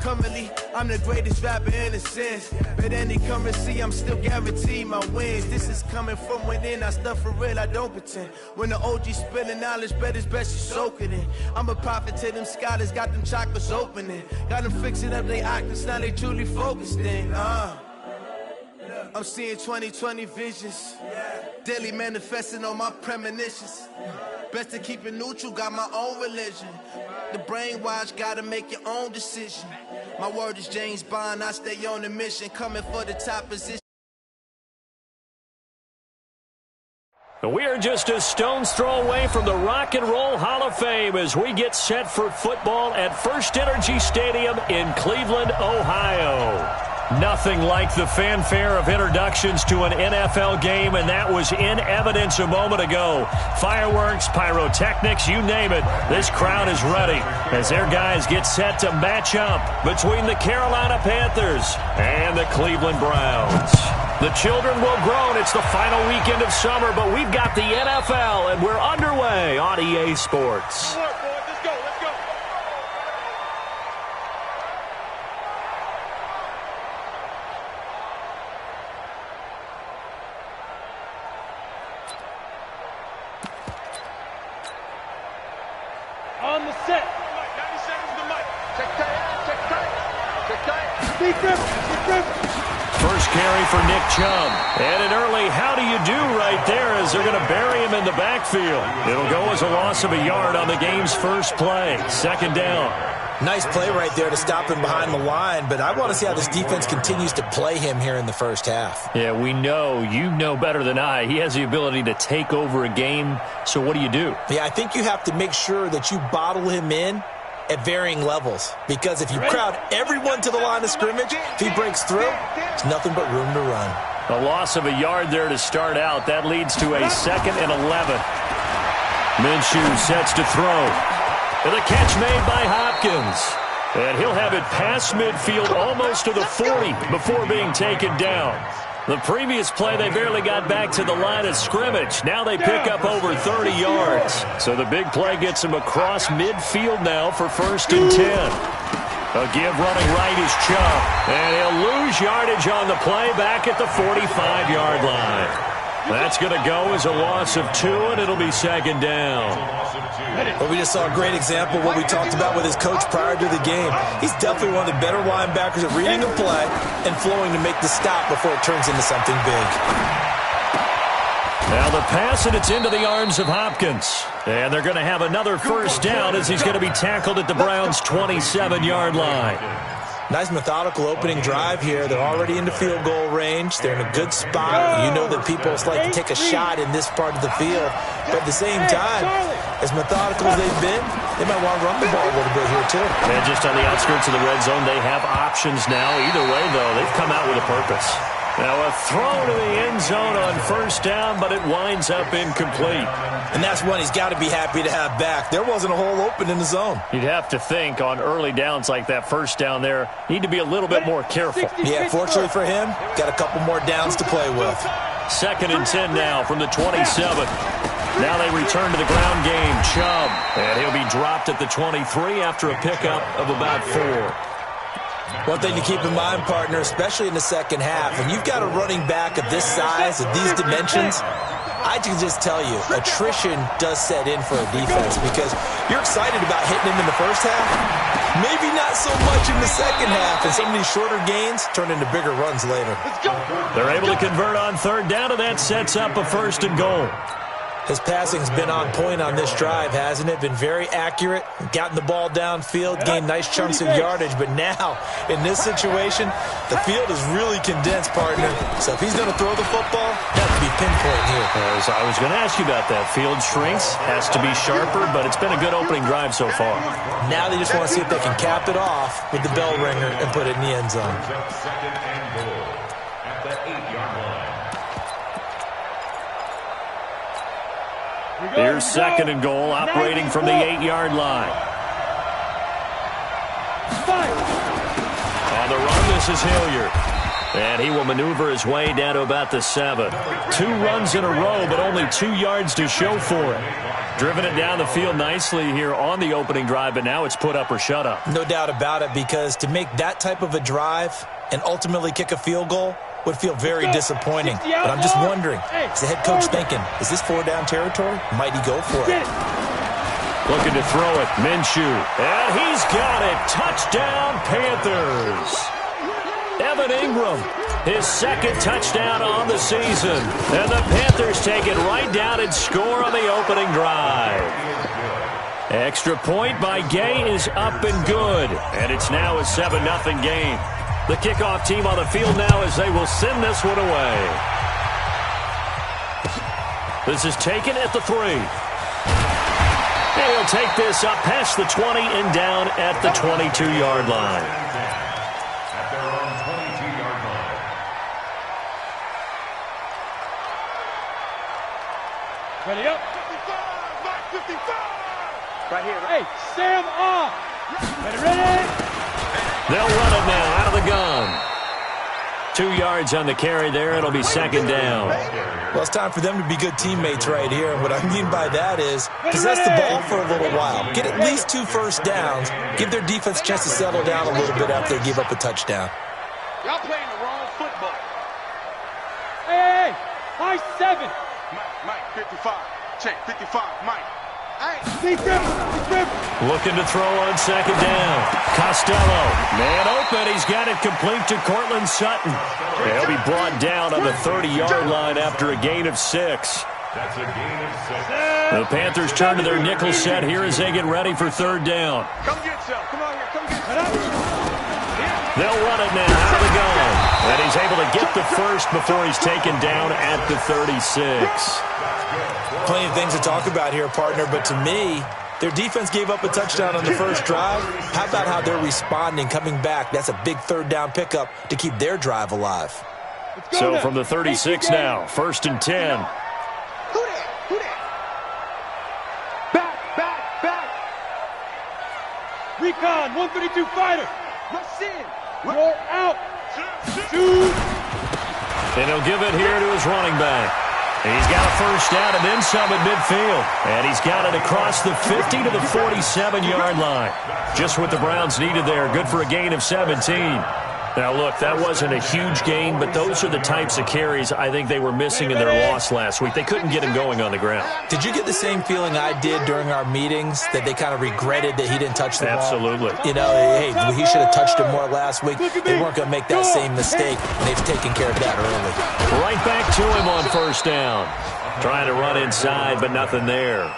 Currently, I'm the greatest rapper in a sense. But any currency, I'm still guaranteed my wins. This is coming from within. I stuff for real, I don't pretend. When the OG spilling knowledge, bet it's best you soak it in. I'm a prophet to them scholars, got them chakras opening. Got them fixing up they octaves, now they truly focused in. I'm seeing 2020 visions. Daily manifesting on my premonitions. Best to keep it neutral, got my own religion. The brainwash, gotta make your own decision. My word is James Bond, I stay on the mission, coming for the top position. We are just a stone's throw away from the Rock and Roll Hall of Fame as we get set for football at First Energy Stadium in Cleveland, Ohio. Nothing like the fanfare of introductions to an NFL game, and that was in evidence a moment ago. Fireworks, pyrotechnics, you name it. This crowd is ready as their guys get set to match up between the Carolina Panthers and the Cleveland Browns. The children will groan. It's the final weekend of summer, but we've got the NFL, and we're underway on EA Sports. On the set. 90 seconds to Mike. Check tight. First carry for Nick Chubb. And an early how do you do right there as they're going to bury him in the backfield. It'll go as a loss of a yard on the game's first play. Second down. Nice play right there to stop him behind the line, but I want to see how this defense continues to play him here in the first half. Yeah, we know. You know better than I. He has the ability to take over a game, so what do you do? Yeah, I think you have to make sure that you bottle him in at varying levels, because if you crowd everyone to the line of scrimmage, if he breaks through, there's nothing but room to run. A loss of a yard there to start out. That leads to a 2nd and 11. Minshew sets to throw. And the catch made by Hopkins. And he'll have it past midfield almost to the 40 before being taken down. The previous play, they barely got back to the line of scrimmage. Now they pick up over 30 yards. So the big play gets him across midfield now for 1st and 10. A give running right is Chubb. And he'll lose yardage on the play back at the 45-yard line. That's going to go as a loss of 2, and it'll be 2nd down. Well, we just saw a great example of what we talked about with his coach prior to the game. He's definitely one of the better linebackers at reading a play and flowing to make the stop before it turns into something big. Now the pass, and it's into the arms of Hopkins. And they're going to have another first down as he's going to be tackled at the Browns' 27-yard line. Nice methodical opening drive here. They're already into field goal range. They're in a good spot. You know that people like to take a shot in this part of the field. But at the same time, as methodical as they've been, they might want to run the ball a little bit here too. And just on the outskirts of the red zone, they have options now. Either way, though, they've come out with a purpose. Now a throw to the end zone on first down, but it winds up incomplete. And that's one he's got to be happy to have back. There wasn't a hole open in the zone. You'd have to think on early downs like that first down there, need to be a little bit more careful. Yeah, fortunately for him, got a couple more downs to play with. 2nd and 10 now from the 27. Now they return to the ground game. Chubb, and he'll be dropped at the 23 after a pickup of about 4. One thing to keep in mind, partner, especially in the second half, when you've got a running back of this size, of these dimensions, I can just tell you, attrition does set in for a defense because you're excited about hitting him in the first half, maybe not so much in the second half, and some of these shorter gains turn into bigger runs later. They're able to convert on 3rd down, and that sets up a 1st and goal. His passing's been on point on this drive, hasn't it? Been very accurate, gotten the ball downfield, gained nice chunks of yardage. But now, in this situation, the field is really condensed, partner. So if he's going to throw the football, that to be pinpoint here. As I was going to ask you about that. Field shrinks, has to be sharper, but it's been a good opening drive so far. Now they just want to see if they can cap it off with the bell ringer and put it in the end zone. Here's 2nd and goal, operating from the 8-yard line. On the run, this is Hilliard. And he will maneuver his way down to about the 7. 2 runs in a row, but only 2 yards to show for it. Driven it down the field nicely here on the opening drive, but now it's put up or shut up. No doubt about it, because to make that type of a drive and ultimately kick a field goal would feel very disappointing. But I'm just wondering, is the head coach thinking, is this 4-down territory? Might he go for it? Looking to throw it, Minshew. And he's got it. Touchdown, Panthers. Evan Ingram, his 2nd touchdown on the season. And the Panthers take it right down and score on the opening drive. Extra point by Gay is up and good. And it's now a 7-0 game. The kickoff team on the field now as they will send this one away. This is taken at the 3. And he'll take this up past the 20 and down at the 22-yard line. At their own 22-yard line. Ready up. 55, Mike 55. Right here. Hey, Sam off. Ready. They'll run it now out of the gun. 2 yards on the carry there. It'll be 2nd down. Well, it's time for them to be good teammates right here. What I mean by that is possess the ball for a little while. Get at least 2 first downs. Give their defense a chance to settle down a little bit after they give up a touchdown. Y'all playing the wrong football. Hey, high 7. Mike, 55. Check, 55, Mike. Looking to throw on 2nd down. Costello, man open. He's got it complete to Cortland Sutton. He'll be brought down on the 30-yard line after a gain of 6. That's a gain of 6. The Panthers turn to their nickel set here as they get ready for 3rd down. Come get some. Come on here. Come get some. They'll run it now out of the gun. And he's able to get the first before he's taken down at the 36. Plenty of things to talk about here, partner, but to me, their defense gave up a touchdown on the first drive. How about how they're responding, coming back? That's a big 3rd down pickup to keep their drive alive. So from the 36 now, 1st and 10. Who that? Back. Recon, 132 fighter. Rush in. Roll out. Shoot. And he'll give it here to his running back. He's got a first down and then some at midfield. And he's got it across the 50 to the 47-yard line. Just what the Browns needed there. Good for a gain of 17. Now, look, that wasn't a huge gain, but those are the types of carries I think they were missing in their loss last week. They couldn't get him going on the ground. Did you get the same feeling I did during our meetings, that they kind of regretted that he didn't touch the ball? Absolutely. You know, hey, he should have touched him more last week. They weren't going to make that same mistake, and they've taken care of that early. Right back to him on 1st down. Trying to run inside, but nothing there.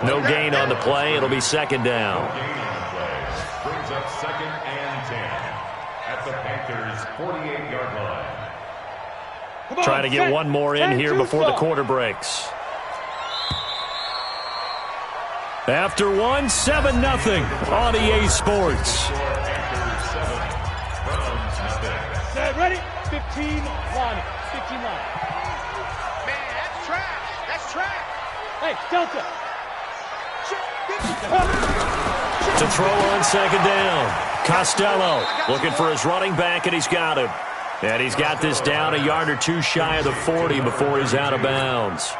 No gain on the play. It'll be 2nd down. Brings up 2nd and 10 at the Panthers' 48-yard line. Trying to get one more in here before the quarter breaks. After one, 7-0 on EA Sports. Set, ready? 15 line. 15 line. Man, that's trash. That's trash. Hey, Delta. To throw on 2nd down. Costello looking for his running back, and he's got him. And he's got this down a yard or 2 shy of the 40 before he's out of bounds.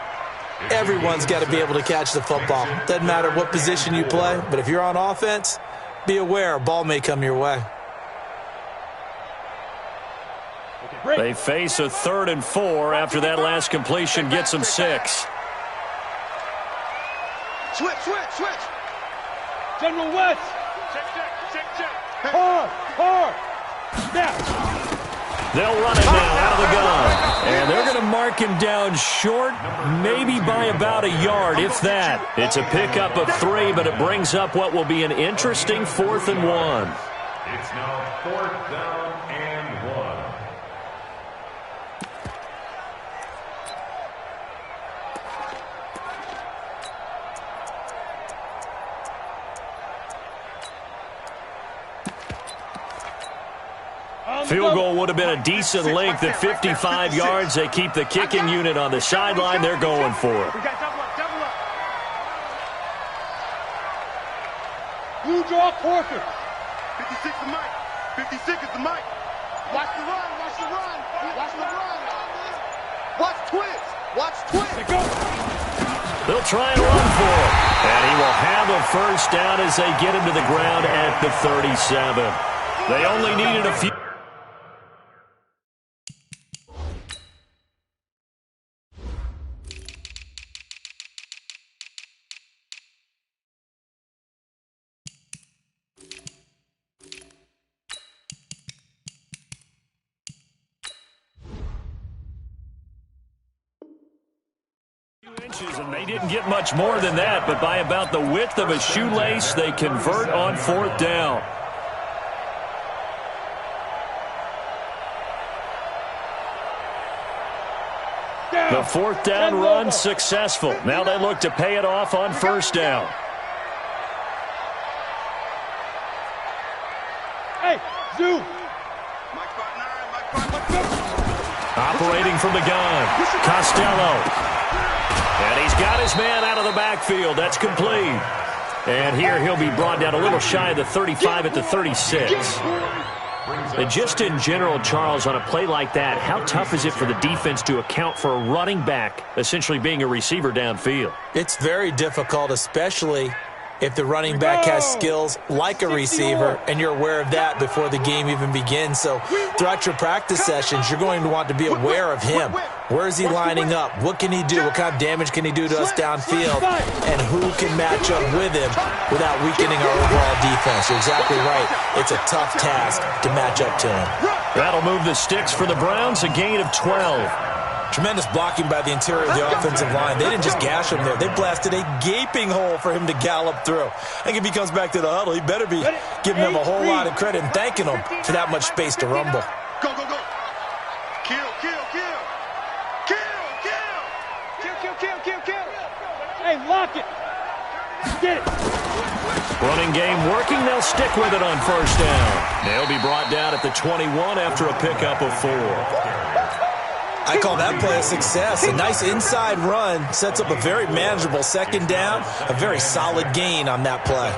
Everyone's got to be able to catch the football. Doesn't matter what position you play, but if you're on offense, be aware a ball may come your way. They face a 3rd and 4 after that last completion gets them 6. Switch. General West. Check. Hard. Now. They'll run it now out of the gun. And they're going to mark him down short, maybe by about a yard, if that. It's a pickup of 3, but it brings up what will be an interesting 4th and 1. It's now 4th down and 1. Field goal would have been a decent length at 55 yards. They keep the kicking unit on the sideline. They're going for it. We got double up. Blue draw Corker. 56 is the mic. 56 is the mic. Watch the run. Watch the run. Watch the run. Watch twist. Watch twist. They'll try and run for it. And he will have a first down as they get him to the ground at the 37. They only needed a few. And they didn't get much more than that, but by about the width of a shoelace, they convert on fourth down. The fourth down run successful. Now they look to pay it off on first down. Hey, Zoo. Operating from the gun, Costello. And he's got his man out of the backfield. That's complete. And here he'll be brought down a little shy of the 35 at the 36. And just in general, Charles, on a play like that, how tough is it for the defense to account for a running back essentially being a receiver downfield? It's very difficult, especially if the running back has skills like a receiver, and you're aware of that before the game even begins. So throughout your practice sessions, you're going to want to be aware of him. Where is he lining up? What can he do? What kind of damage can he do to us downfield? And who can match up with him without weakening our overall defense? You're exactly right. It's a tough task to match up to him. That'll move the sticks for the Browns, a gain of 12. Tremendous blocking by the interior of the offensive line. They didn't just gash him there. They blasted a gaping hole for him to gallop through. I think if he comes back to the huddle, he better be giving them a whole lot of credit and thanking them for that much space to rumble. Go, go, go. Kill, kill, kill. Kill, kill. Kill, kill, kill, kill, kill. Hey, lock it. Get it. Running game working. They'll stick with it on first down. They'll be brought down at the 21 after a pickup of 4. I call that play a success. A nice inside run sets up a very manageable second down, a very solid gain on that play.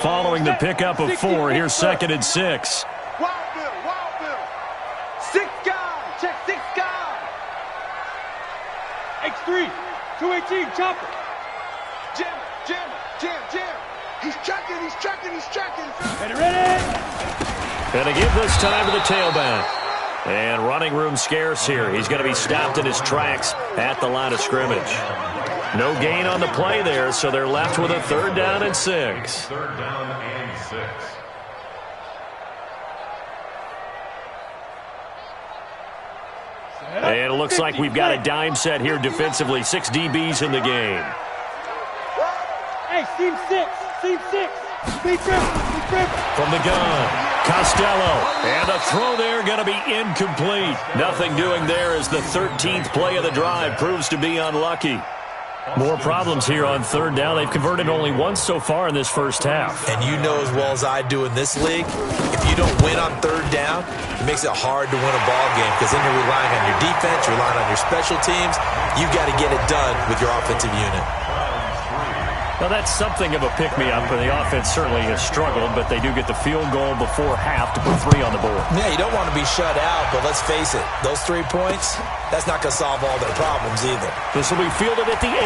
Following the pickup of 4, here's second and 6. Wild bill. 6 guys. Check 6 guys. X3. 218. Chopper. Jam. He's checking. Ready. Gonna give this time to the tailback. And running room scarce here. He's going to be stopped in his tracks at the line of scrimmage. No gain on the play there, so they're left with a 3rd down and 6. 3rd down and 6. And it looks like we've got a dime set here defensively. 6 DBs in the game. Hey, team 6. From the gun, Costello. And the throw there going to be incomplete. Nothing doing there as the 13th play of the drive proves to be unlucky. More problems here on 3rd down. They've converted only once so far in this first half. And you know as well as I do in this league, if you don't win on 3rd down, it makes it hard to win a ball game because then you're relying on your defense, you're relying on your special teams. You've got to get it done with your offensive unit. Well, that's something of a pick-me-up, and the offense certainly has struggled, but they do get the field goal before half to put 3 on the board. Yeah, you don't want to be shut out, but let's face it, those 3 points, that's not going to solve all their problems either. This will be fielded at the 8.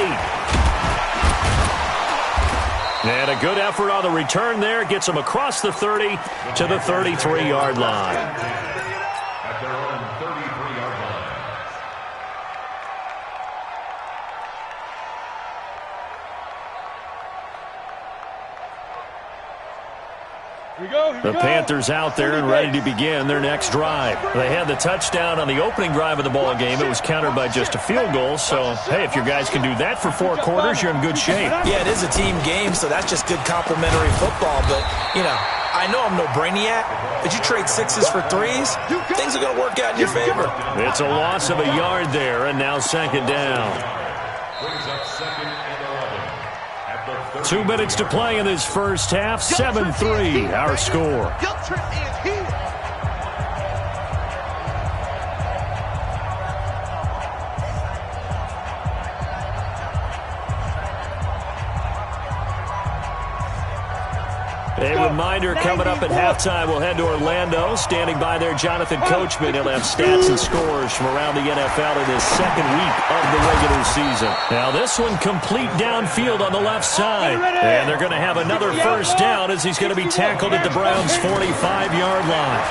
And a good effort on the return there. Gets them across the 30 to the 33-yard line. At their own 33-yard line. The Panthers out there and ready to begin their next drive. They had the touchdown on the opening drive of the ball game. It was countered by just a field goal. So, hey, if your guys can do that for 4 quarters, you're in good shape. Yeah, it is a team game, so that's just good complimentary football. But, you know, I know I'm no brainiac, but you trade 6s for 3s, things are going to work out in your favor. It's a loss of a yard there, and now 2nd down. Brings up 2nd and 11. 2 minutes to play in this first half. 7-3, our score. A reminder coming up at halftime, we'll head to Orlando. Standing by there, Jonathan Coachman. He'll have stats and scores from around the NFL in his second week of the regular season. Now this one complete downfield on the left side. And they're going to have another first down as he's going to be tackled at the Browns' 45-yard line.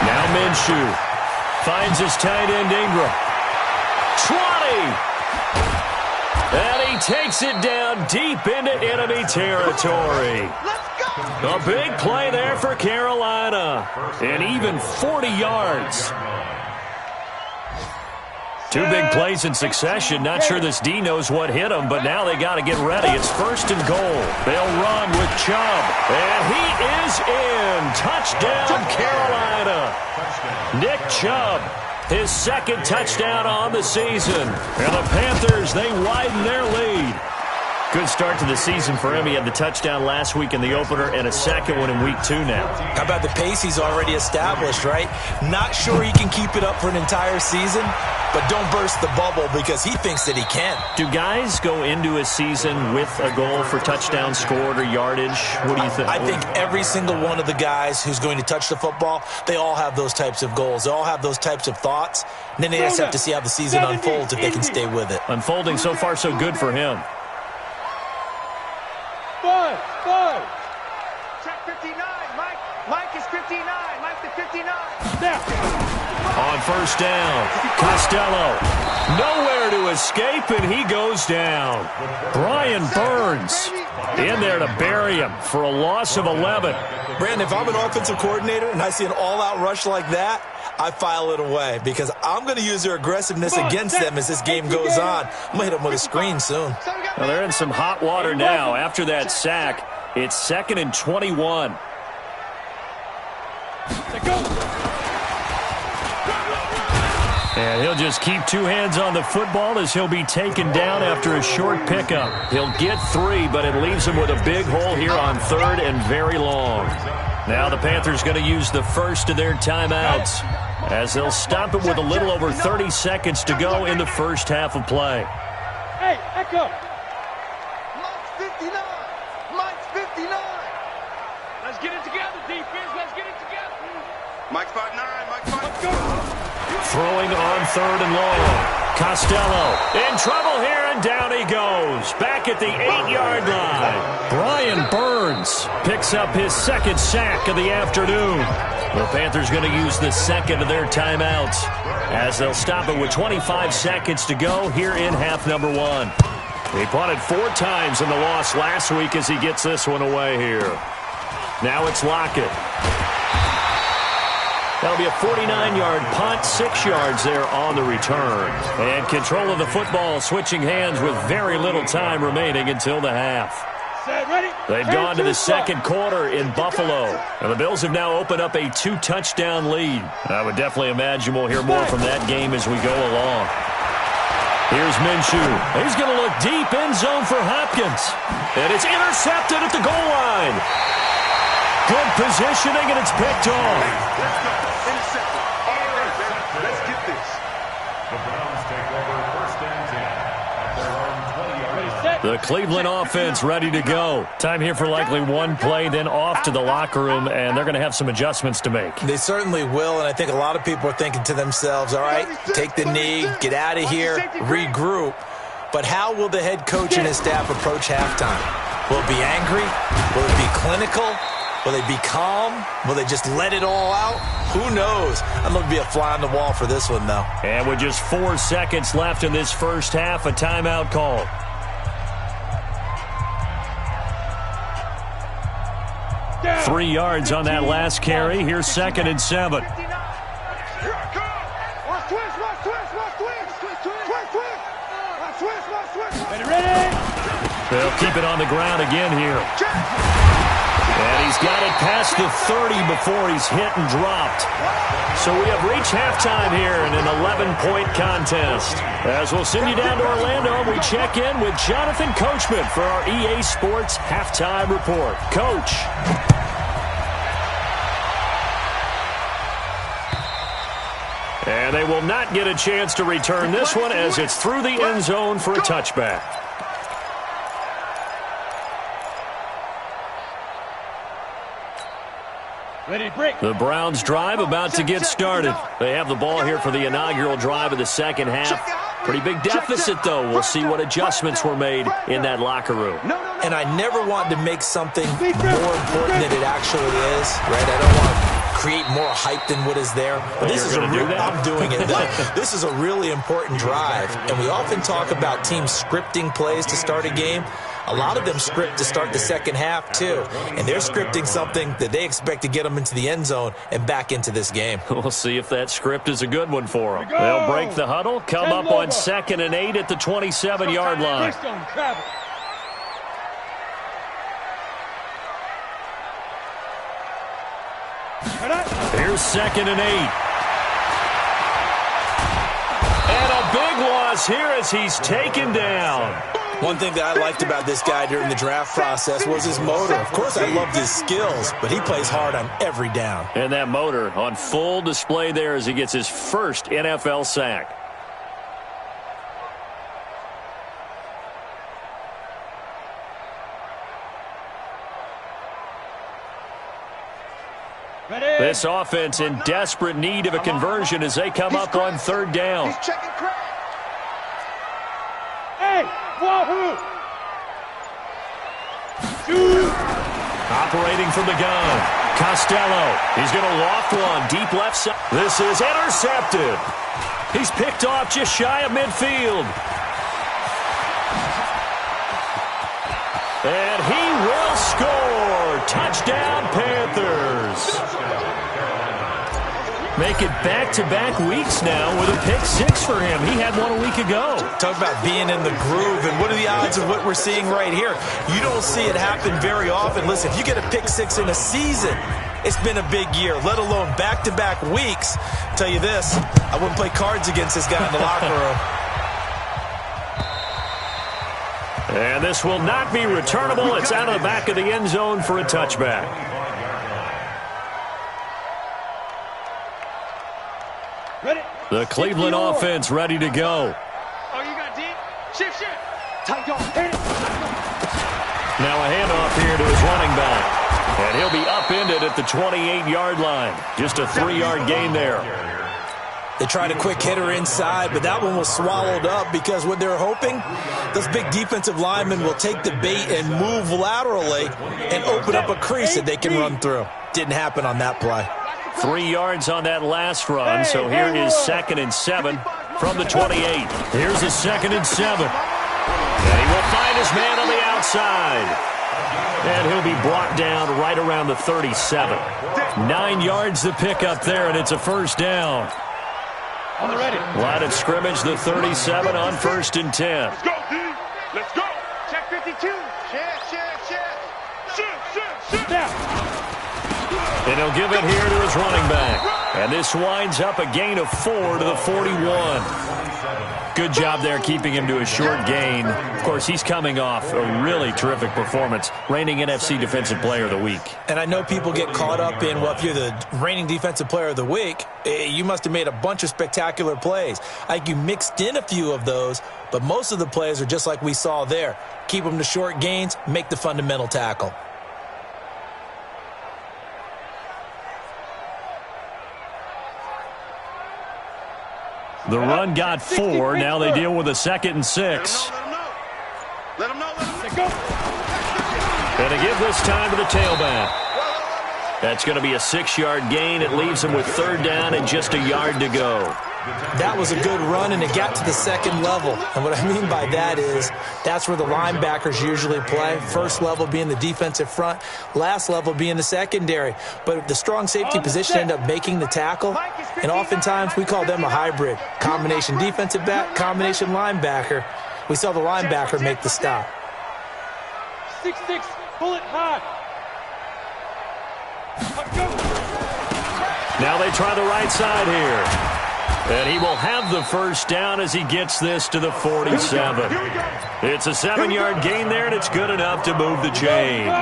Now Minshew finds his tight end Ingram. 20! And he takes it down deep into enemy territory. A big play there for Carolina. And even 40 yards. Two big plays in succession. Not sure this D knows what hit him, but now they got to get ready. It's first and goal. They'll run with Chubb. And he is in. Touchdown, Carolina. Nick Chubb. His second touchdown on the season. And the Panthers, they widen their lead. Good start to the season for him. He had the touchdown last week in the opener and a second one in week 2 now. How about the pace he's already established, right? Not sure he can keep it up for an entire season, but don't burst the bubble because he thinks that he can. Do guys go into a season with a goal for touchdown scored or yardage? What do you think? I think every single one of the guys who's going to touch the football, they all have those types of goals. They all have those types of thoughts. And then they just have to see how the season unfolds if they can stay with it. Unfolding so far so good for him. Five. Check 59. Mike is 59. Mike the 59. On first down, Costello. Nowhere to escape, and he goes down. Brian Burns in there to bury him for a loss of 11. Brandon, if I'm an offensive coordinator and I see an all-out rush like that, I file it away because I'm going to use their aggressiveness against them as this game goes on. I'm going to hit them with a screen soon. Well, they're in some hot water now. After that sack, it's 2nd and 21. And he'll just keep two hands on the football as he'll be taken down after a short pickup. He'll get 3, but it leaves him with a big hole here on 3rd and very long. Now the Panthers going to use the first of their timeouts as they'll stop it with a little over 30 seconds to go in the first half of play. Hey, Echo. Mike's 59. Mike's 59. Let's get it together, defense. Let's get it together. Mike's 5'9". Mike's 5'9". Throwing on 3rd and long. Costello in trouble here, and down he goes. Back at the 8-yard line. Brian Burns picks up his second sack of the afternoon. The Panthers going to use the second of their timeouts as they'll stop it with 25 seconds to go here in half number 1. He punted 4 times in the loss last week as he gets this one away here. Now it's Lockett. That'll be a 49-yard punt, 6 yards there on the return. And control of the football switching hands with very little time remaining until the half. They've gone to the second quarter in Buffalo. And the Bills have now opened up a 2-touchdown lead. I would definitely imagine we'll hear more from that game as we go along. Here's Minshew. He's going to look deep end zone for Hopkins. And it's intercepted at the goal line. Good positioning, and it's picked off. Intercepted. All right, man. Let's get this. The Browns take over 1st and 10 at their own 20-yard line. The Cleveland offense ready to go. Time here for likely one play, then off to the locker room, and they're going to have some adjustments to make. They certainly will, and I think a lot of people are thinking to themselves, all right, take the knee, get out of here, regroup. But how will the head coach and his staff approach halftime? Will it be angry? Will it be clinical? Will they be calm? Will they just let it all out? Who knows? I'd love to be a fly on the wall for this one, though. And with just 4 seconds left in this first half, a timeout call. Down. 3 yards on that last carry. Here's 2nd and 7. Ready? They'll keep it on the ground again here. And he's got it past the 30 before he's hit and dropped. So we have reached halftime here in an 11-point contest. As we'll send you down to Orlando, and we check in with Jonathan Coachman for our EA Sports Halftime Report. Coach. And they will not get a chance to return this one as it's through the end zone for a touchback. The Browns drive about to get started. They have the ball here for the inaugural drive of the second half. Pretty big deficit, though. We'll see what adjustments were made in that locker room. And I never want to make something more important than it actually is, right? I don't want to create more hype than what is there. But this is I'm doing it. This is a really important drive. And we often talk about teams scripting plays to start a game. A lot of them script to start the second half, too. And they're scripting something that they expect to get them into the end zone and back into this game. We'll see if that script is a good one for them. They'll break the huddle, come up on 2nd and 8 at the 27-yard line. Here's 2nd and 8. And a big loss here as he's taken down. One thing that I liked about this guy during the draft process was his motor. Of course, I loved his skills, but he plays hard on every down. And that motor on full display there as he gets his first NFL sack. This offense in desperate need of a conversion as they come up on 3rd down. Hey, wahoo! Operating from the gun, Costello. He's going to loft one deep left side. This is intercepted. He's picked off just shy of midfield. And he will score. Touchdown, Panthers. Make it back-to-back weeks now with a pick 6 for him. He had one a week ago. Talk about being in the groove, and what are the odds of what we're seeing right here? You don't see it happen very often. Listen, if you get a pick 6 in a season, it's been a big year, let alone back-to-back weeks. I'll tell you this, I wouldn't play cards against this guy in the locker room. And this will not be returnable. It's out of the back of the end zone for a touchback. The Cleveland offense ready to go. Oh, you got deep? Shift. Tight go. Hit it. Now a handoff here to his running back. And he'll be upended at the 28-yard line. Just a 3-yard gain there. They tried a quick hitter inside, but that one was swallowed up because what they're hoping, those big defensive linemen will take the bait and move laterally and open up a crease that they can run through. Didn't happen on that play. 3 yards on that last run, so here is 2nd and 7 from the 28. Here's a 2nd and 7. And he will find his man on the outside. And he'll be brought down right around the 37. 9 yards to pick up there, and it's a first down. On the ready. Line of scrimmage, the 37 on 1st and 10. Let's go, D. Let's go. Check 52. Shift. Now. And he'll give it here to his running back. And this winds up a gain of 4 to the 41. Good job there keeping him to a short gain. Of course, he's coming off a really terrific performance, reigning NFC Defensive Player of the Week. And I know people get caught up in, well, if you're the reigning Defensive Player of the Week, you must have made a bunch of spectacular plays. I think you mixed in a few of those, but most of the plays are just like we saw there. Keep them to short gains, make the fundamental tackle. The run got 4. Now they deal with a 2nd and 6. Let him know. And to give this time to the tailback. That's going to be a 6-yard gain. It leaves him with 3rd down and just a yard to go. That was a good run, and it got to the 2nd level. And what I mean by that is that's where the linebackers usually play. First level being the defensive front, last level being the secondary. But the strong safety position ended up making the tackle, and oftentimes we call them a hybrid. Combination defensive back, combination linebacker. We saw the linebacker make the stop. 6-6, pull it hard. Now they try the right side here. And he will have the first down as he gets this to the 47. It's a 7-yard gain there, and it's good enough to move the chains.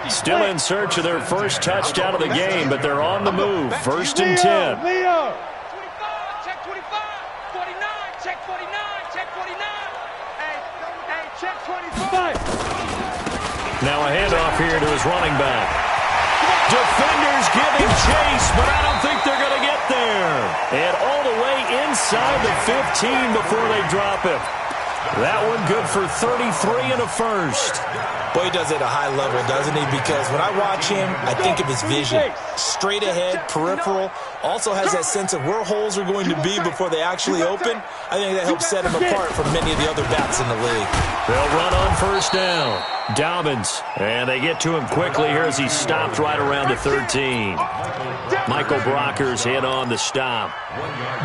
Still in search of their first touchdown of the game, but they're on the move. 1st and 10. Leo. 25, check 25. 49, check 49, check 49. Hey, check 25. Now a handoff here to his running back. Defenders chase, but I don't think they're going to get there. And all the way inside the 15 before they drop it. That one good for 33 and a first. Boy, he does it at a high level, doesn't he? Because when I watch him, I think of his vision. Straight ahead, peripheral. Also has that sense of where holes are going to be before they actually open. I think that helps set him apart from many of the other bats in the league. They'll run on first down. Dobbins. And they get to him quickly here as he stopped right around the 13. Michael Brocker's hit on the stop.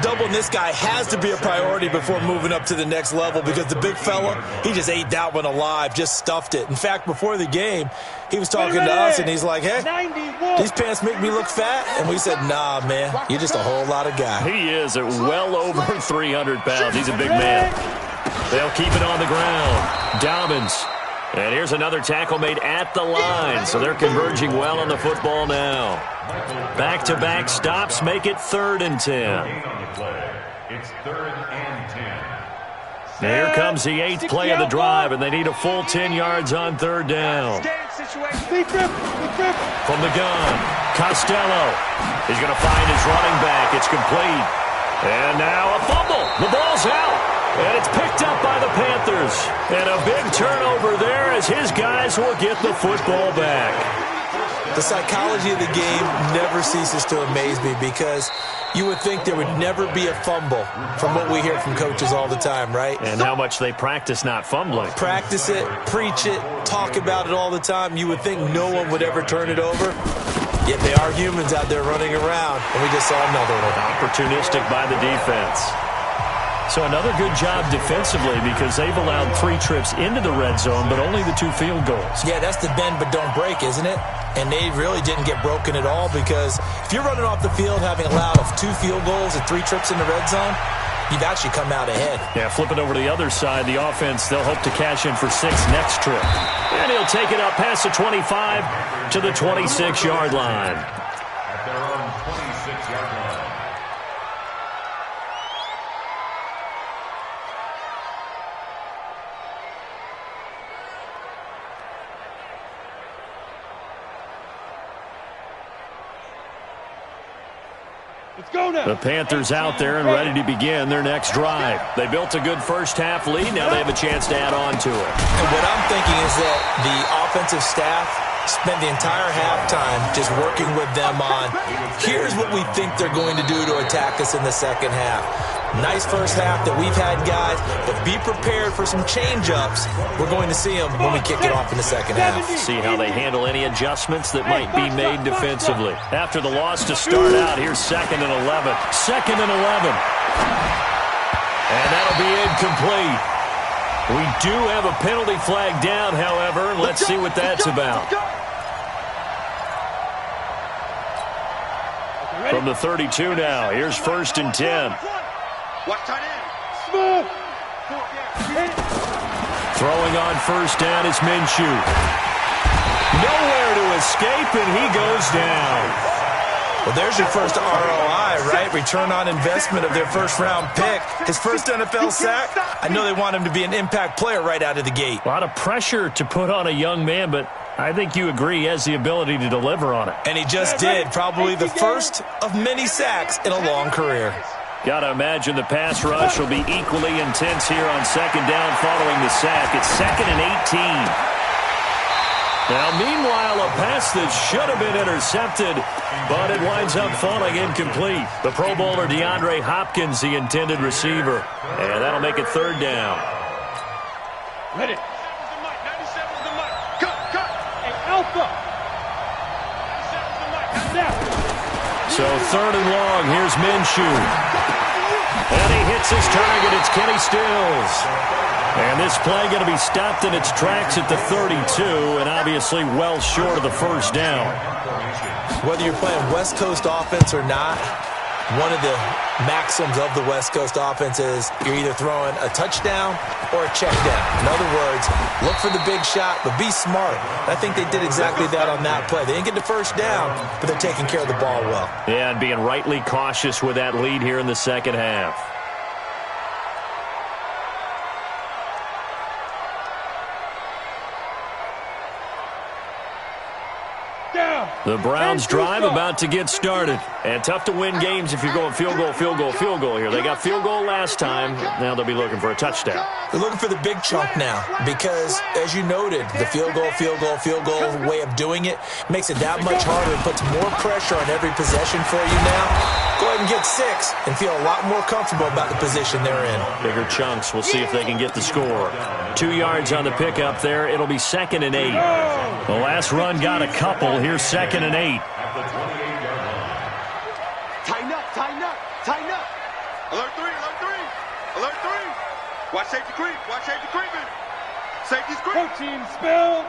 Doubling this guy has to be a priority before moving up to the next level because the big fella, he just ate that one alive, just stuffed it. In fact, before the game, he was talking to us, and he's like, hey, these pants make me look fat? And we said, nah, man, you're just a whole lot of guy. He is at well over 300 pounds. He's a big man. They'll keep it on the ground. Dobbins. And here's another tackle made at the line, so they're converging well on the football now. Back-to-back stops make it 3rd and 10. It's 3rd and 10. Now here comes the 8th play of the drive, and they need a full 10 yards on 3rd down. From the gun, Costello. He's going to find his running back. It's complete. And now a fumble. The ball's out. And it's picked up by the Panthers. And a big turnover there as his guys will get the football back. The psychology of the game never ceases to amaze me because you would think there would never be a fumble from what we hear from coaches all the time, right? And how much they practice not fumbling. Practice it, preach it, talk about it all the time. You would think no one would ever turn it over. Yet they are humans out there running around, and we just saw another one. Opportunistic by the defense. So another good job defensively because they've allowed 3 trips into the red zone, but only the 2 field goals. Yeah, that's the bend but don't break, isn't it? And they really didn't get broken at all because if you're running off the field having allowed 2 field goals and 3 trips in the red zone, you've actually come out ahead. Yeah, flip it over to the other side. The offense, they'll hope to cash in for 6 next trip. And he'll take it up past the 25 to the 26-yard line. At their own 26-yard line. The Panthers out there and ready to begin their next drive. They built a good first-half lead. Now they have a chance to add on to it. And what I'm thinking is that the offensive staff spent the entire halftime just working with them on, here's what we think they're going to do to attack us in the second half. Nice first half that we've had, guys, but be prepared for some change-ups. We're going to see them when we kick it off in the second half. See how they handle any adjustments that might be made defensively. After the loss to start out, here's 2nd and 11. 2nd and 11. And that'll be incomplete. We do have a penalty flag down, however. Let's see what that's about. From the 32 now, here's 1st and 10. Throwing on first down is Minshew. Nowhere to escape, and he goes down. Well, there's your first ROI, right? Return on investment of their first-round pick. His first NFL sack. I know they want him to be an impact player right out of the gate. A lot of pressure to put on a young man, but I think you agree he has the ability to deliver on it. And he just did. Probably the first of many sacks in a long career. Got to imagine the pass rush will be equally intense here on 2nd down following the sack. It's 2nd and 18. Now, meanwhile, a pass that should have been intercepted, but it winds up falling incomplete. The Pro Bowler DeAndre Hopkins, the intended receiver. And that'll make it 3rd down. Ready. 97's the mic. Cut. Hey, Alpha. 97's the mic. Now. So 3rd and long, here's Minshew. And he hits his target. It's Kenny Stills. And this play going to be stopped in its tracks at the 32, and obviously well short of the first down. Whether you're playing West Coast offense or not, one of the maxims of the West Coast offense is you're either throwing a touchdown or a check down. In other words, look for the big shot, but be smart. I think they did exactly that on that play. They didn't get the first down, but they're taking care of the ball well. Yeah, and being rightly cautious with that lead here in the second half. Down. The Browns drive about to get started. And tough to win games if you're going field goal, field goal, field goal here. They got field goal last time. Now they'll be looking for a touchdown. They're looking for the big chunk now because, as you noted, the field goal way of doing it makes it that much harder and puts more pressure on every possession for you now. Go ahead and get 6 and feel a lot more comfortable about the position they're in. Bigger chunks. We'll see if they can get the score. 2 yards on the pickup there. It'll be 2nd and 8. The last run got a couple. Here's 2nd and 8. Tighten up, tighten up, tighten up. Alert 3, alert 3, alert 3. Watch safety creep, watch safety creeping. Safety's creep. Team spill.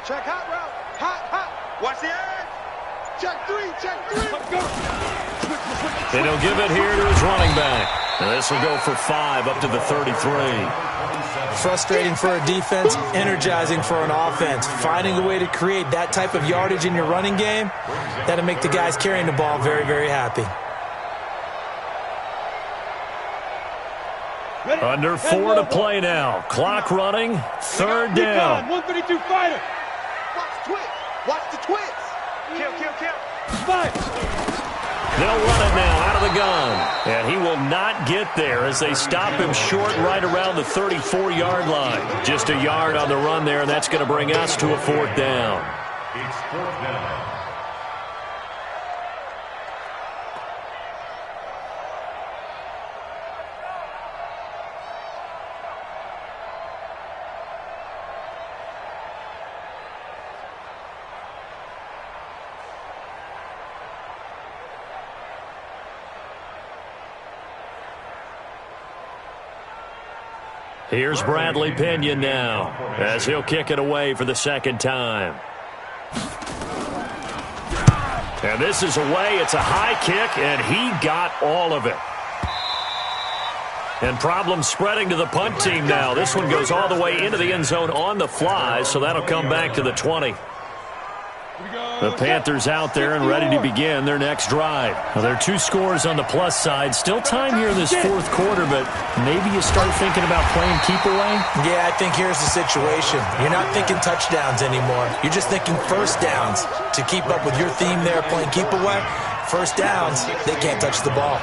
Check hot route, hot. Watch the edge. Check 3, check 3. And he'll give it here to his running back. And this will go for 5 up to the 33. Frustrating for a defense, energizing for an offense. Finding a way to create that type of yardage in your running game, that'll make the guys carrying the ball very, very happy. Under 4 to play now. Clock running. 3rd down. 132 fighter. Watch the twist. Watch the twist. Kill. Fight. They'll run it now out of the gun. And he will not get there as they stop him short right around the 34-yard line. Just a yard on the run there, and that's going to bring us to a 4th down. It's 4th down. Here's Bradley Pinion now as he'll kick it away for the 2nd time. And this is away. It's a high kick, and he got all of it. And problems spreading to the punt team now. This one goes all the way into the end zone on the fly, so that'll come back to the 20. The Panthers out there and ready to begin their next drive. Now, there are 2 scores on the plus side. Still time here in this 4th quarter, but maybe you start thinking about playing keep away? Yeah, I think here's the situation. You're not thinking touchdowns anymore. You're just thinking first downs. To keep up with your theme there, playing keep away, first downs, they can't touch the ball.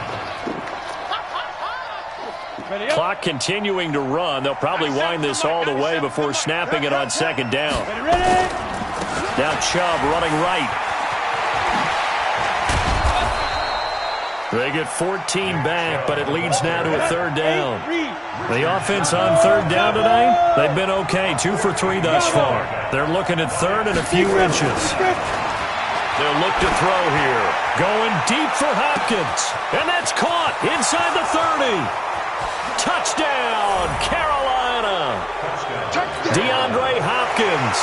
Clock continuing to run. They'll probably wind this all the way before snapping it on 2nd down. Now Chubb running right. They get 14 back, but it leads now to a 3rd down. The offense on 3rd down tonight, they've been okay. 2 for 3 thus far. They're looking at 3rd and a few inches. They'll look to throw here. Going deep for Hopkins. And that's caught inside the 30. Touchdown, Carolina. DeAndre Hopkins.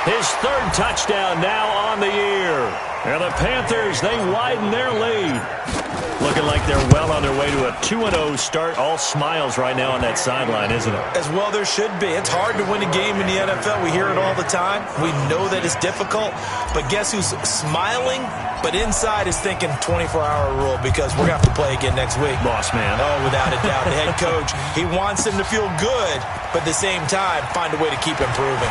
His 3rd touchdown now on the year. And the Panthers, they widen their lead. Looking like they're well on their way to a 2-0 start. All smiles right now on that sideline, isn't it? As well there should be. It's hard to win a game in the NFL. We hear it all the time. We know that it's difficult. But guess who's smiling? But inside is thinking 24-hour rule because we're going to have to play again next week. Boss man. Oh, without a doubt. The head coach, he wants them to feel good, but at the same time, find a way to keep improving.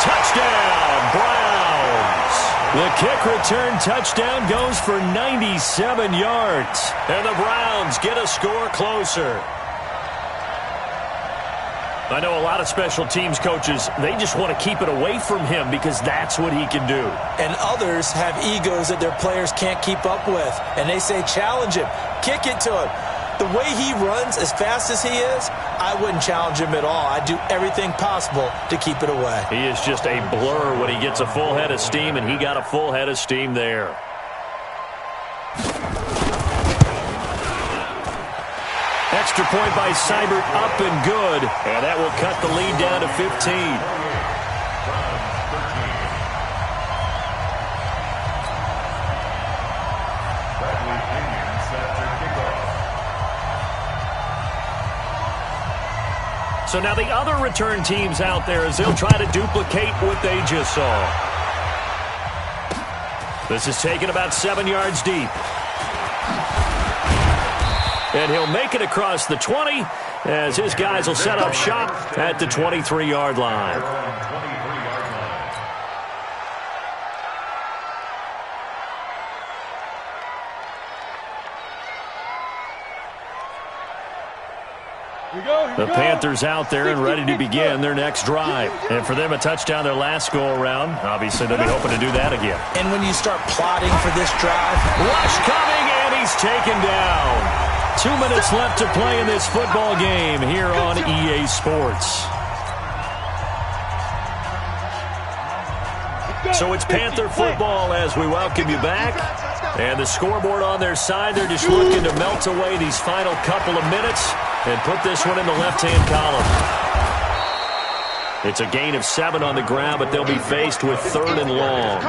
Touchdown, Browns. The kick return touchdown goes for 97 yards. And the Browns get a score closer. I know a lot of special teams coaches, they just want to keep it away from him because that's what he can do. And others have egos that their players can't keep up with. And they say, challenge him, kick it to him. The way he runs, as fast as he is, I wouldn't challenge him at all. I'd do everything possible to keep it away. He is just a blur when he gets a full head of steam, and he got a full head of steam there. Extra point by Seibert, up and good. And that will cut the lead down to 15. So now the other return teams out there as they'll try to duplicate what they just saw. This is taken about 7 yards deep. and he'll make it across the 20 as his guys will set up shop at the 23-yard line. The Panthers out there and ready to begin their next drive. And for them, a touchdown their last go-around. Obviously, they'll be hoping to do that again. And when you start plotting for this drive, rush coming, and he's taken down. 2 minutes left to play in this football game here on EA Sports. So it's Panther football as we welcome you back. And the scoreboard on their side, they're just looking to melt away these final couple of minutes and put this one in the left-hand column. It's a gain of 7 on the ground, but they'll be faced with 3rd and long.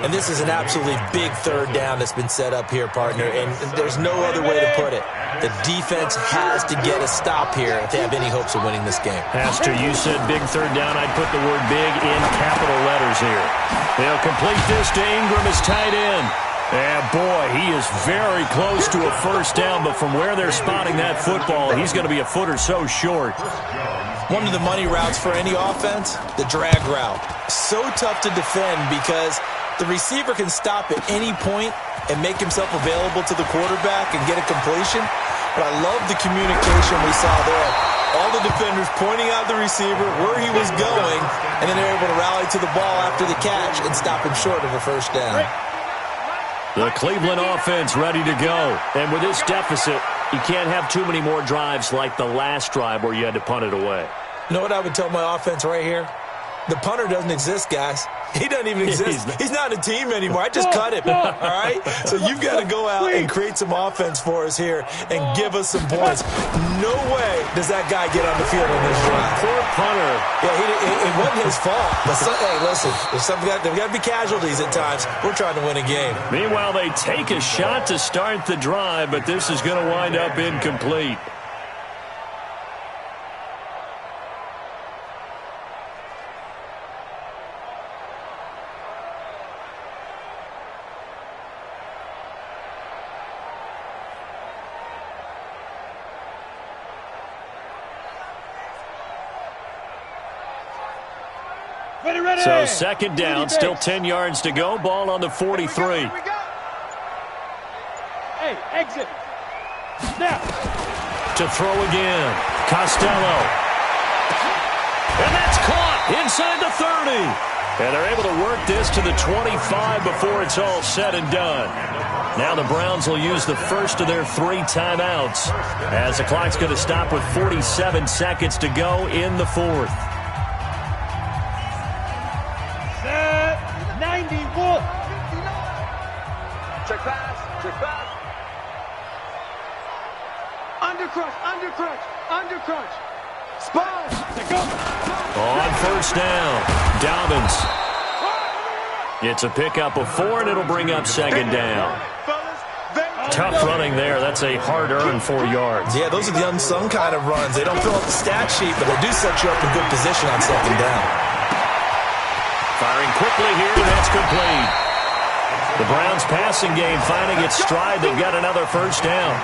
And this is an absolutely big 3rd down that's been set up here, partner, and there's no other way to put it. The defense has to get a stop here if they have any hopes of winning this game. Pastor, you said big 3rd down. I'd put the word big in capital letters here. They'll complete this to Ingram as tight end. And, boy, he is very close to a 1st down, but from where they're spotting that football, he's going to be a foot or so short. One of the money routes for any offense, the drag route. So tough to defend because the receiver can stop at any point and make himself available to the quarterback and get a completion. But I love the communication we saw there. All the defenders pointing out the receiver, where he was going, and then they're able to rally to the ball after the catch and stop him short of a 1st down. The Cleveland offense ready to go. And with this deficit, you can't have too many more drives like the last drive where you had to punt it away. You know what I would tell my offense right here? The punter doesn't exist, guys. He doesn't even exist. He's not a team anymore. I just cut him, all right? So you've got to go out and create some offense for us here and give us some points. No way does that guy get on the field on this drive. Poor punter. Yeah, it wasn't his fault. But hey, listen, there's got to be casualties at times. We're trying to win a game. Meanwhile, they take a shot to start the drive, but this is going to wind up incomplete. So 2nd down, still 10 yards to go. Ball on the 43. Hey, exit. Snap. To throw again. Costello. And that's caught inside the 30. And they're able to work this to the 25 before it's all said and done. Now the Browns will use the first of their 3 timeouts as the clock's going to stop with 47 seconds to go in the 4th. 91. Check pass. Check pass. Under crunch. Spot. Go. On 1st down, Dobbins. It's a pickup of 4, and it'll bring up 2nd down. Tough running there. That's a hard-earned 4 yards. Yeah, those are the unsung kind of runs. They don't fill out the stat sheet, but they do set you up in good position on 2nd down. Firing quickly here, that's complete. The Browns passing game finding its stride. They've got another 1st down.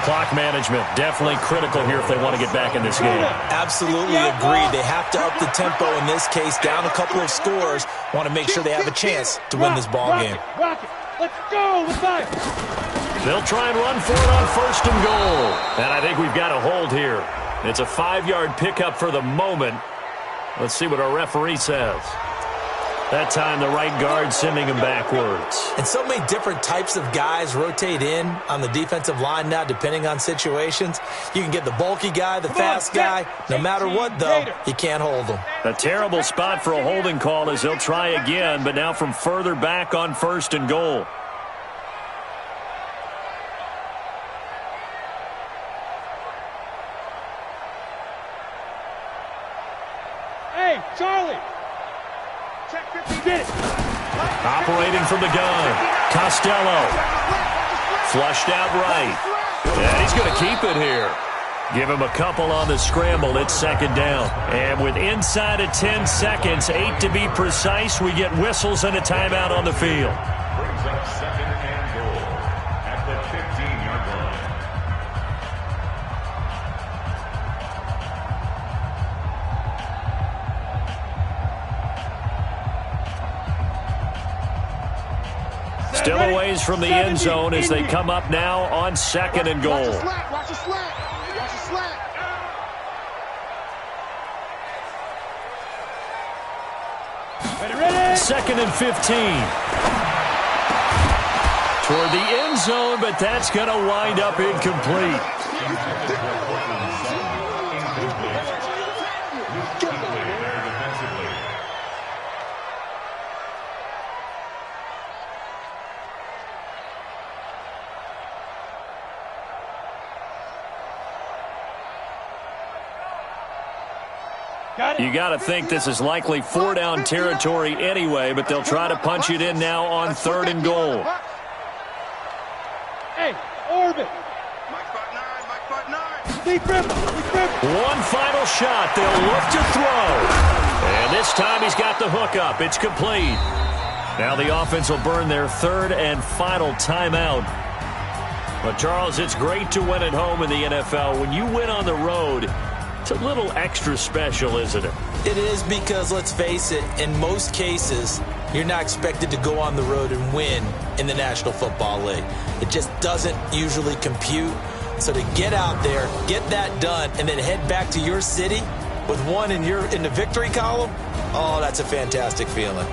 Clock management definitely critical here if they want to get back in this game. Absolutely agreed. They have to up the tempo in this case, down a couple of scores. Want to make sure they have a chance to win this ball game. Rocket. Let's go. Let's go. They'll try and run for it on 1st and goal. And I think we've got a hold here. It's a 5-yard pickup for the moment. Let's see what our referee says. That time, the right guard sending him backwards. And so many different types of guys rotate in on the defensive line now, depending on situations. You can get the bulky guy, the fast guy. No matter what, though, you can't hold them. A terrible spot for a holding call as they'll try again, but now from further back on 1st and goal. Hey, Charlie. Operating from the gun, Costello. Flushed out right. And he's going to keep it here. Give him a couple on the scramble. It's 2nd down. And with inside of 10 seconds, 8 to be precise, we get whistles and a timeout on the field. Brings up 2nd and goal at the 15-yard line. Still a ways from the end zone as they come up now on 2nd and goal. Watch the slack. Ready. 2nd and 15. Toward the end zone, but that's going to wind up incomplete. You got to think this is likely 4-down territory anyway, but they'll try to punch it in now on 3rd and goal. Hey, orbit. Mike spot 9. Deep rip. One final shot. They'll look to throw. And this time he's got the hook up. It's complete. Now the offense will burn their 3rd and final timeout. But, Charles, it's great to win at home in the NFL. When you win on the road, it's a little extra special, isn't it? It is, because, let's face it, in most cases, you're not expected to go on the road and win in the National Football League. It just doesn't usually compute. So to get out there, get that done, and then head back to your city with one in the victory column, oh, that's a fantastic feeling.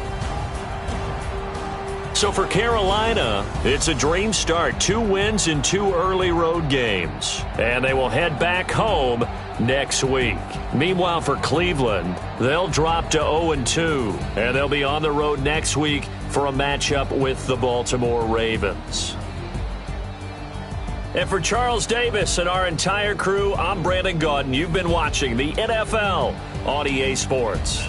So for Carolina, it's a dream start. 2 wins in 2 early road games. And they will head back home next week. Meanwhile, for Cleveland, they'll drop to 0-2. And they'll be on the road next week for a matchup with the Baltimore Ravens. And for Charles Davis and our entire crew, I'm Brandon Gaudin. You've been watching the NFL on EA Sports.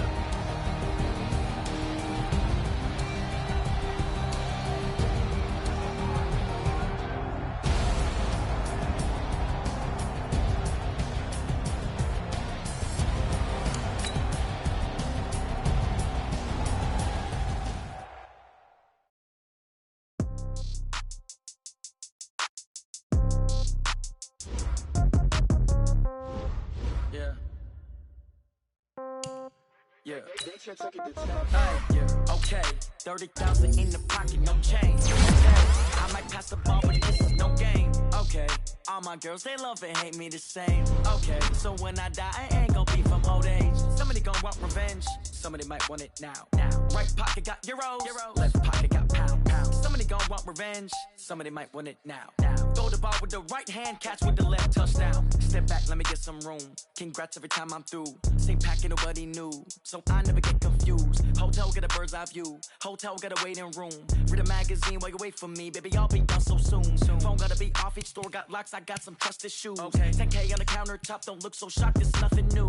Okay, 30,000 in the pocket, no change. Okay, I might pass the ball, but this is no game. Okay, all my girls, they love and hate me the same. Okay, so when I die, I ain't gon' be from old age. Somebody gon' want revenge, somebody might want it now. Right pocket got euros, left pocket got pound. Somebody gon' want revenge, somebody might want it now. Throw the ball with the right hand, catch with the left, touchdown. Step back, let me get some room. Congrats every time I'm through. Same packet, nobody knew, so I never get confused. Hotel get a bird's eye view, hotel got a waiting room. Read a magazine while you wait for me, baby, I'll be done so soon. Phone gotta be off, each store got locks, I got some trusted shoes. 10K on the countertop, don't look so shocked, it's nothing new.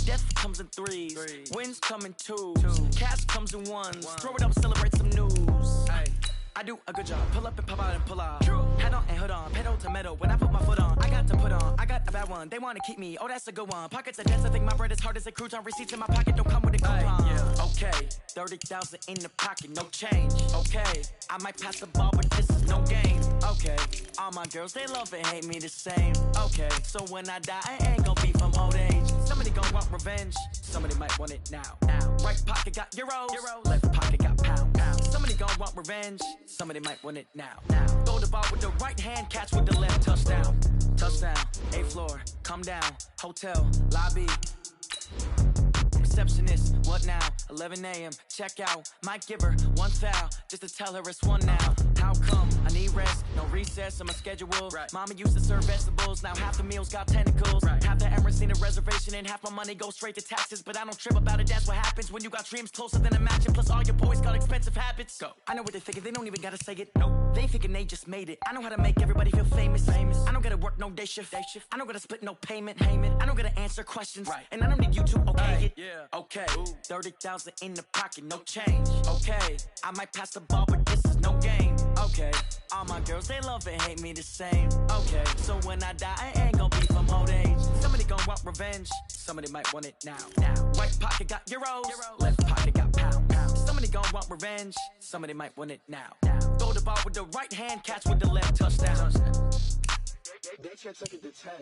Death comes in threes, wins come in twos, cash comes in ones. Throw it up, celebrate some news. I do a good job, pull up and pop out and pull out. Head on and hood on, pedal to metal. When I put my foot on, I got to put on. I got a bad one, they wanna keep me, oh that's a good one. Pockets are dense, I think my bread is hard as a crouton. Receipts in my pocket don't come with a coupon. Okay, 30,000 in the pocket, no change. Okay, I might pass the ball, but this is no game. Okay, all my girls, they love and hate me the same. Okay, so when I die, I ain't gon' be from old age. Somebody gon' want revenge, somebody might want it now. Right pocket got euros, left pocket got pound. Somebody gon' want revenge, somebody might want it now. Throw the ball with the right hand, catch with the left, touchdown. Touchdown, 8th floor, come down, hotel, lobby. Receptionist, what now? 11 a.m. Check out. Might give her one foul just to tell her it's one now. How come? I need rest, no recess on my schedule. Mama used to serve vegetables, now half the meals got tentacles. Half the errands need a reservation and half my money goes straight to taxes. But I don't trip about it, that's what happens when you got dreams closer than a match. And plus all your boys got expensive habits. Go. I know what they thinking, they don't even gotta say it. Nope. They thinking they just made it. I know how to make everybody feel famous. I don't gotta work no day shift. I don't gotta split no payment. I don't gotta answer questions. And I don't need you to okay it. Okay, 30,000 in the pocket, no change. Okay, I might pass the ball, but this is no game. Okay, all my girls, they love and hate me the same. Okay, so when I die, I ain't gon' be from old age. Somebody gon' want revenge, somebody might want it now. Right pocket got euros, left pocket got pound. Somebody gon' want revenge, somebody might want it now. Throw the ball with the right hand, catch with the left, touchdown. They can't take it to 10.